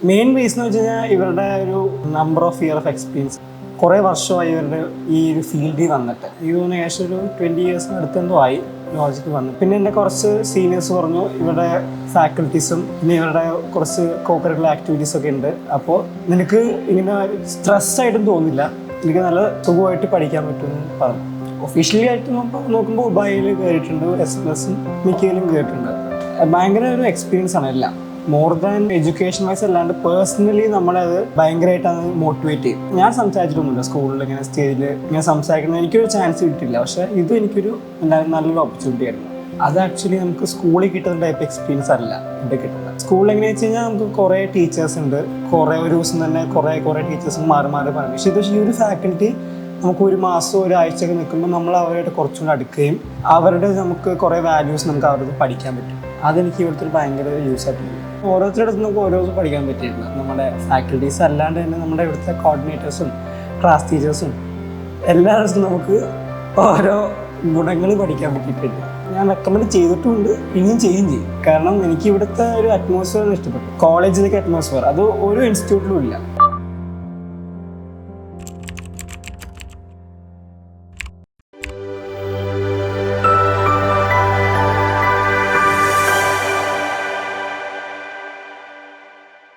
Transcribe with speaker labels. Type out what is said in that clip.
Speaker 1: Main reason എന്ന് വെച്ച് കഴിഞ്ഞാൽ ഇവരുടെ ഒരു number of year of experience. കുറേ വർഷമായി ഇവരുടെ ഈ ഒരു ഫീൽഡിൽ വന്നിട്ട് ഇതൊന്ന് ഏകദേശം ഒരു 20 ഇയേഴ്സിന് അടുത്തെന്തോ ആയി ലോജിക്ക് വന്നു. പിന്നെ എൻ്റെ കുറച്ച് സീനിയേഴ്സ് പറഞ്ഞു ഇവരുടെ ഫാക്കൽറ്റീസും പിന്നെ ഇവരുടെ കുറച്ച് കോപ്പറേറ്റീവ് ആക്ടിവിറ്റീസ് ഒക്കെ ഉണ്ട്. അപ്പോൾ നിനക്ക് ഇങ്ങനെ സ്ട്രെസ് ആയിട്ടും തോന്നില്ല, എനിക്ക് നല്ല സുഖമായിട്ട് പഠിക്കാൻ പറ്റുമെന്ന് പറഞ്ഞു. ഒഫീഷ്യലി ആയിട്ട് നോക്കുമ്പോൾ ഉബായിൽ കയറിയിട്ടുണ്ട്, S+ഉം മിക്കയിലും കയറിയിട്ടുണ്ട്. ഭയങ്കര ഒരു എക്സ്പീരിയൻസ് ആണ് എല്ലാം. മോർ ദാൻ എഡ്യൂക്കേഷൻ വൈസ് അല്ലാണ്ട് പേഴ്സണലി നമ്മളത് ഭയങ്കരമായിട്ട് അത് മോട്ടിവേറ്റ് ചെയ്യും. ഞാൻ സംസാരിച്ചിട്ടൊന്നുമില്ല സ്കൂളിൽ ഇങ്ങനെ സ്റ്റേജിൽ ഇങ്ങനെ സംസാരിക്കുന്നത്, എനിക്കൊരു ചാൻസ് കിട്ടിയില്ല. പക്ഷേ ഇത് എനിക്കൊരു നല്ലൊരു ഓപ്പർച്യൂണിറ്റി ആയിരുന്നു. അത് ആക്ച്വലി നമുക്ക് സ്കൂളിൽ കിട്ടുന്ന ടൈപ്പ് എക്സ്പീരിയൻസ് അല്ല ഇവിടെ കിട്ടുന്നത്. സ്കൂളിൽ എങ്ങനെയാണെന്ന് വെച്ച് കഴിഞ്ഞാൽ നമുക്ക് കുറേ ടീച്ചേഴ്സ് ഉണ്ട്, കുറേ ഒരു ദിവസം തന്നെ കുറേ ടീച്ചേഴ്സ് മാറി പറയും. പക്ഷേ ഇത് ഈ ഒരു ഫാക്കൽറ്റി നമുക്ക് ഒരു മാസം ഒരാഴ്ചയൊക്കെ നിൽക്കുമ്പോൾ നമ്മൾ അവരായിട്ട് കുറച്ചുകൂടി അടുക്കുകയും അവരുടെ നമുക്ക് കുറേ വാല്യൂസ് നമുക്ക് അവരുടെ പഠിക്കാൻ പറ്റും. അതെനിക്ക് ഇവിടുത്തെ ഭയങ്കര യൂസ് ആയിട്ടുണ്ട്. ഓരോരുത്തരുടെ അടുത്ത് നമുക്ക് ഓരോ ദിവസം പഠിക്കാൻ പറ്റിയിരുന്നു. നമ്മുടെ ഫാക്കൽറ്റീസ് അല്ലാണ്ട് തന്നെ നമ്മുടെ ഇവിടുത്തെ കോർഡിനേറ്റേഴ്സും ക്ലാസ് ടീച്ചേഴ്സും എല്ലായിടത്തും നമുക്ക് ഓരോ ഗുണങ്ങൾ പഠിക്കാൻ പറ്റിയിട്ടുണ്ട്. ഞാൻ റെക്കമെൻഡ് ചെയ്തിട്ടുമുണ്ട്, ഇനിയും ചെയ്യും. കാരണം എനിക്ക് ഇവിടുത്തെ ഒരു അറ്റ്മോസ്ഫിയർ ഇഷ്ടപ്പെട്ടു. കോളേജിലേക്ക് അറ്റ്മോസ്ഫിയർ അത് ഓരോ ഇൻസ്റ്റിറ്റ്യൂട്ടിലും ഇല്ല.